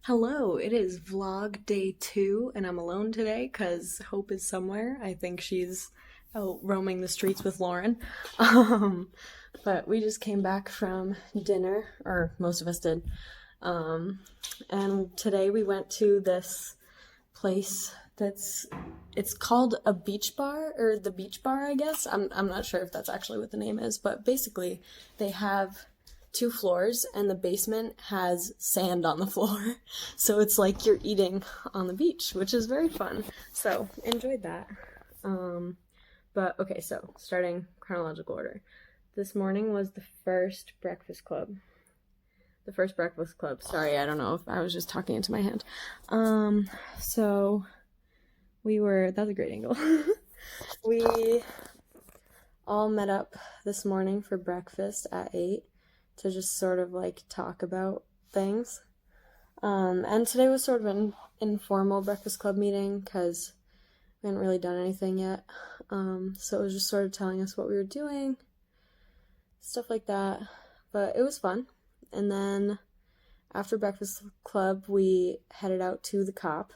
Hello, it is vlog day 2, and I'm alone today because Hope is somewhere. I think she's out roaming the streets with Lauren. Um, but we just came back from dinner, or most of us did. Um, and today we went to this place it's called a beach bar, or the beach bar, I guess. I'm not sure if that's actually what the name is, but basically they have 2 floors and the basement has sand on the floor. So it's like you're eating on the beach, which is very fun. So enjoyed that. But okay, so starting chronological order. This morning was the first breakfast club. Sorry, I don't know if I was just talking into my hand. So that's a great angle. We all met up this morning for breakfast at 8 to just sort of like talk about things. And today was sort of an informal breakfast club meeting because we hadn't really done anything yet. So it was just sort of telling us what we were doing, stuff like that. But it was fun. And then after breakfast club, we headed out to the COP,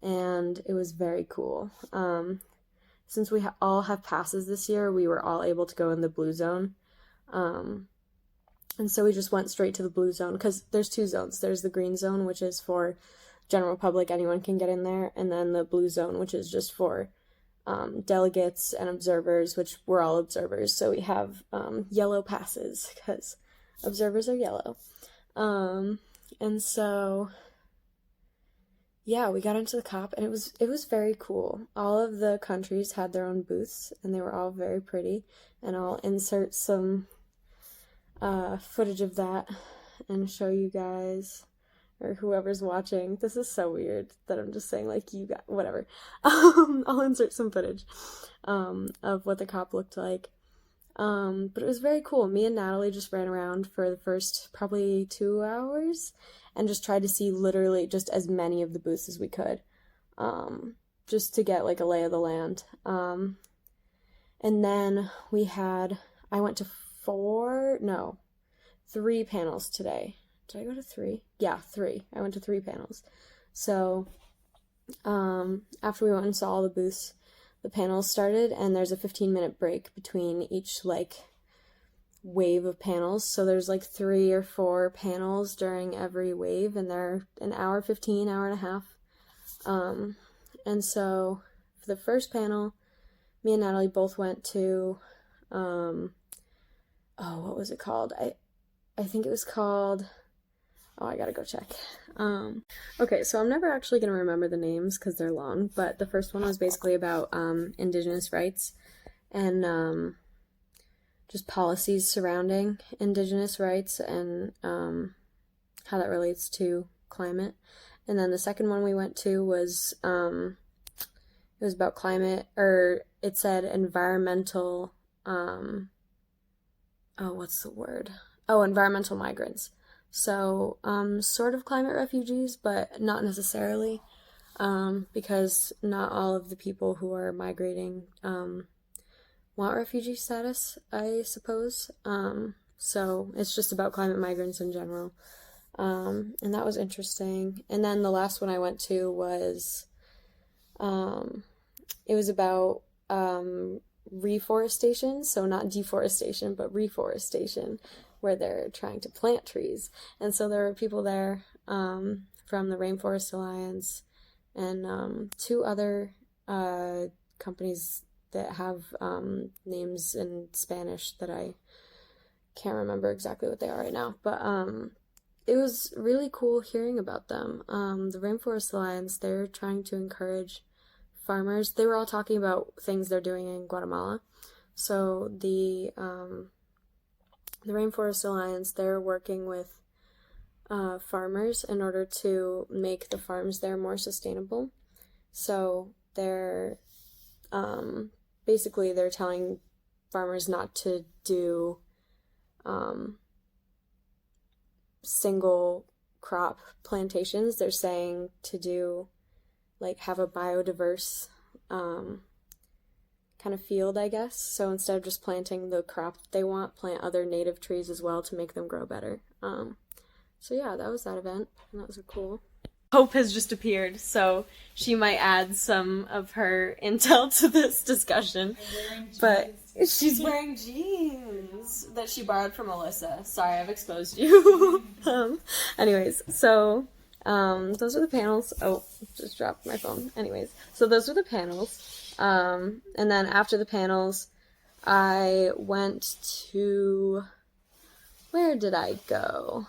and it was very cool. Since we all have passes this year, we were all able to go in the blue zone. And so we just went straight to the blue zone because there's 2 zones. There's the green zone, which is for general public, anyone can get in there, and then the blue zone, which is just for delegates and observers, which we're all observers. So we have yellow passes because observers are yellow. And so yeah, we got into the COP, and it was very cool. All of the countries had their own booths, and they were all very pretty. And I'll insert some footage of that and show you guys, or whoever's watching. This is so weird that I'm just saying, like, you got whatever. I'll insert some footage of what the COP looked like. But it was very cool. Me and Natalie just ran around for the first probably 2 hours and just tried to see literally just as many of the booths as we could, just to get like a lay of the land. And then I went to 3 panels today. Did I go to 3? Yeah, 3. I went to 3 panels. So, after we went and saw all the booths, the panels started, and there's a 15-minute break between each, like, wave of panels. So there's, like, 3 or 4 panels during every wave, and they're an hour 15, hour and a half. And so for the first panel, me and Natalie both went to, what was it called? I think it was called... Oh, I gotta go check. Okay, so I'm never actually gonna remember the names because they're long, but the first one was basically about Indigenous rights and just policies surrounding Indigenous rights and how that relates to climate. And then the second one we went to was it was about climate, or it said environmental. What's the word? Oh, environmental migrants. So, sort of climate refugees, but not necessarily, because not all of the people who are migrating, want refugee status, I suppose. So it's just about climate migrants in general. And that was interesting. And then the last one I went to was, it was about, reforestation, so not deforestation, but reforestation, where they're trying to plant trees. And so there were people there from the Rainforest Alliance and 2 other companies that have names in Spanish that I can't remember exactly what they are right now. But it was really cool hearing about them. The Rainforest Alliance, they're trying to encourage farmers. They were all talking about things they're doing in Guatemala. So the Rainforest Alliance, they're working with farmers in order to make the farms there more sustainable. So they're basically they're telling farmers not to do single crop plantations. They're saying to do, like, have a biodiverse kind of field, I guess. So instead of just planting the crop that they want, plant other native trees as well to make them grow better. So yeah, that was that event, and that was cool. Hope has just appeared, so she might add some of her intel to this discussion. But she's wearing jeans that she borrowed from Alyssa. Sorry, I've exposed you. Anyways, so those are the panels. Oh, just dropped my phone. Anyways, so those are the panels. And then after the panels, I went to... Where did I go?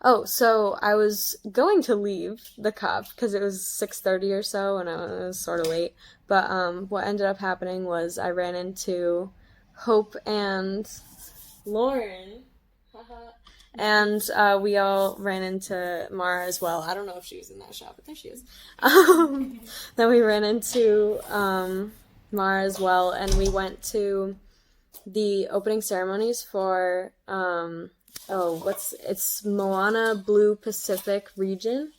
Oh, so I was going to leave the COP because it was 6:30 or so, and I was sort of late. But what ended up happening was I ran into Hope and Lauren, and we all ran into Mara as well. I don't know if she was in that shot, but there she is. Then we ran into Mara as well, and we went to the opening ceremonies for... it's Moana Blue Pacific region.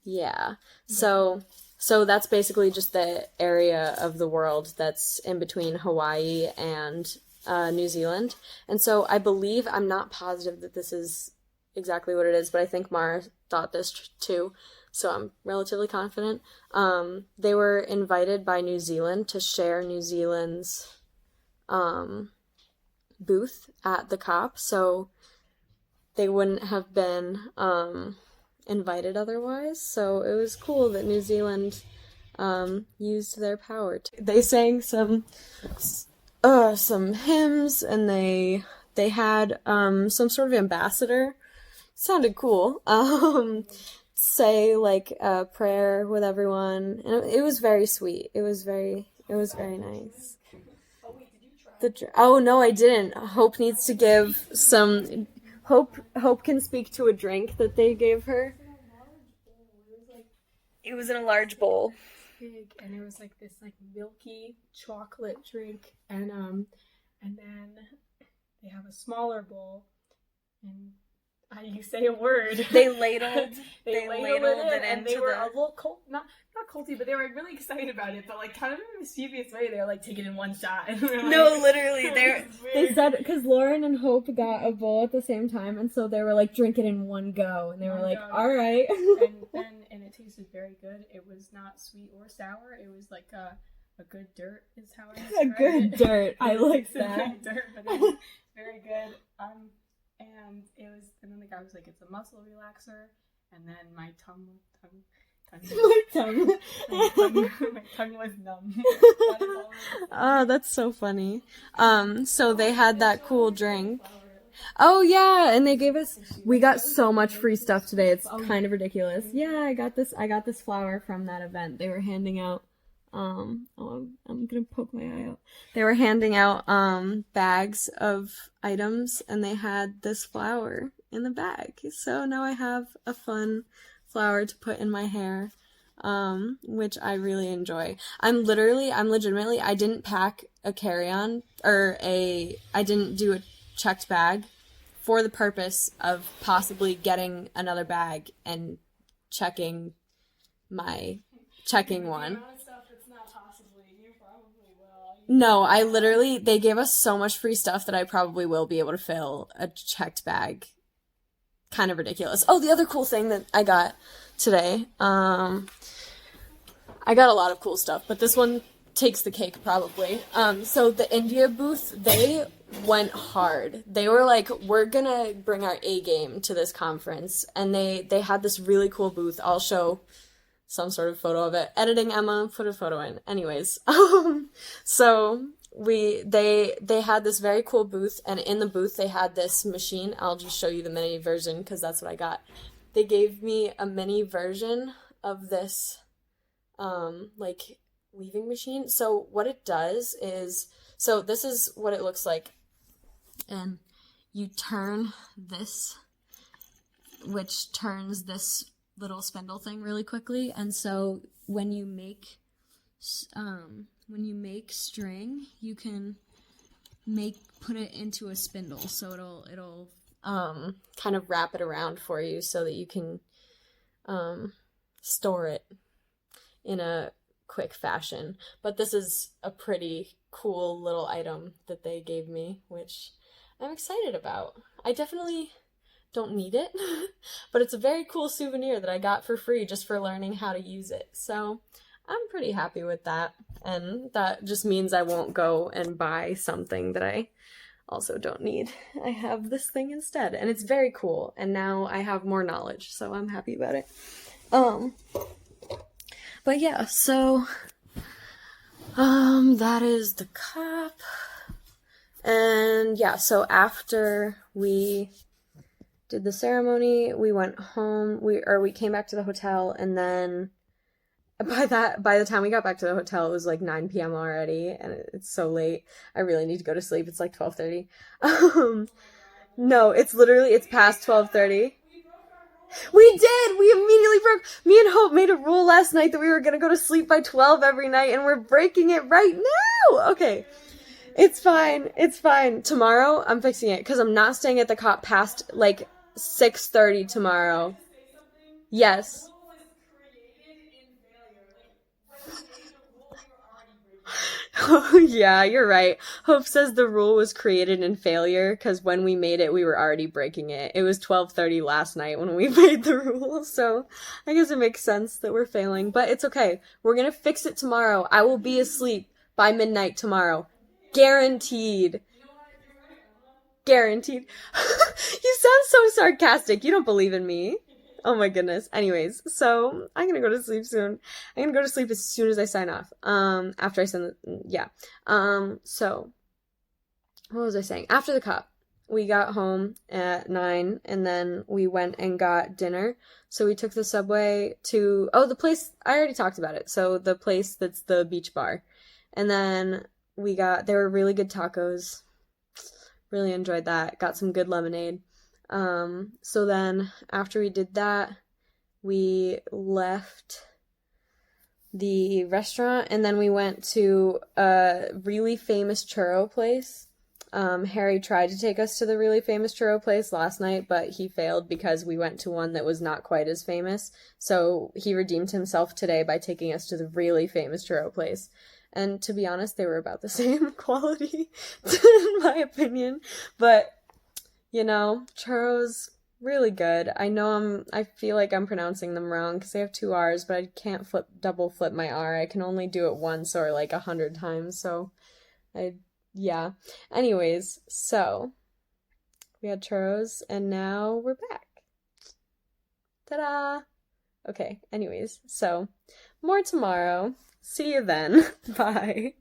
Yeah. So that's basically just the area of the world that's in between Hawaii and New Zealand. And so I believe, I'm not positive that this is exactly what it is, but I think Mara thought this too. So I'm relatively confident. They were invited by New Zealand to share New Zealand's booth at the COP. So they wouldn't have been invited otherwise. So it was cool that New Zealand used their power. They sang some hymns, and they had some sort of ambassador. Sounded cool. Say like a prayer with everyone, and it was very sweet. It was very nice. Oh no, I didn't. Hope needs to give some. Hope can speak to a drink that they gave her. It was in a large bowl. Big, and it was like this like milky chocolate drink, and then they have a smaller bowl, and you say a word. They ladled. they ladled it, and they were a little cold, not culty, but they were really excited about it, but like kind of in a mischievous way. They were like taking it in one shot. And we no, literally, they said because Lauren and Hope got a bowl at the same time, and so they were like drinking in one go, and they were like, "All right." and it tasted very good. It was not sweet or sour. It was like a good dirt is how I describe it. A good dirt. I like that. Dirt, but it was very good. And then the guy was like, "It's a muscle relaxer," and then my tongue was numb. Oh, that's so funny. So they had that cool drink. Oh yeah, and they gave us. We got so much free stuff today. It's kind of ridiculous. Yeah, I got this flower from that event. They were handing out. I'm gonna poke my eye out. They were handing out bags of items, and they had this flower in the bag. So now I have a fun flower to put in my hair, which I really enjoy. I'm legitimately, I didn't pack a carry-on, I didn't do a checked bag for the purpose of possibly getting another bag and checking one. No, they gave us so much free stuff that I probably will be able to fill a checked bag. Kind of ridiculous. Oh, the other cool thing that I got today, I got a lot of cool stuff, but this one takes the cake probably. So the India booth, they went hard. They were like, we're gonna bring our A game to this conference, and they had this really cool booth. I'll show some sort of photo of it. Editing Emma, put a photo in. Anyways, so they had this very cool booth, and in the booth they had this machine. I'll just show you the mini version because that's what I got. They gave me a mini version of this like weaving machine. So what it does is, so this is what it looks like, and you turn this, which turns this little spindle thing really quickly, and so when you make string, you can put it into a spindle, so it'll kind of wrap it around for you so that you can store it in a quick fashion. But this is a pretty cool little item that they gave me, which I'm excited about. don't need it, but it's a very cool souvenir that I got for free just for learning how to use it. So I'm pretty happy with that, and that just means I won't go and buy something that I also don't need. I have this thing instead, and it's very cool, and now I have more knowledge, so I'm happy about it. But yeah, so that is the COP. And yeah, so after we did the ceremony, we went home. We came back to the hotel, and then by the time we got back to the hotel, it was like 9 p.m. already, and it's so late. I really need to go to sleep. It's like 12:30. No, it's past 12:30. We did! We immediately broke. Me and Hope made a rule last night that we were gonna go to sleep by 12 every night, and we're breaking it right now! Okay. It's fine. It's fine. Tomorrow, I'm fixing it, because I'm not staying at the COP past, like, 6:30 tomorrow. Yes. Oh, yeah, you're right. Hope says the rule was created in failure, because when we made it, we were already breaking it. It was 12:30 last night when we made the rule, so I guess it makes sense that we're failing. But it's okay. We're gonna fix it tomorrow. I will be asleep by midnight tomorrow. Guaranteed. Guaranteed. You sound so sarcastic. You don't believe in me. Oh my goodness. Anyways, so I'm gonna go to sleep soon. I'm gonna go to sleep as soon as I sign off. After I send yeah. So what was I saying? After the COP, we got home at 9, and then we went and got dinner. So we took the subway to, the place, I already talked about it. So the place that's the beach bar. And then there were really good tacos. Really enjoyed that. Got some good lemonade. So then after we did that, we left the restaurant, and then we went to a really famous churro place. Harry tried to take us to the really famous churro place last night, but he failed because we went to one that was not quite as famous. So he redeemed himself today by taking us to the really famous churro place. And to be honest, they were about the same quality, in my opinion. But, churros, really good. I feel like I'm pronouncing them wrong because they have 2 R's, but I can't double flip my R. I can only do it once or like 100 times, so yeah. Anyways, so we had churros, and now we're back. Ta-da! Okay, anyways, so more tomorrow. See you then. Bye.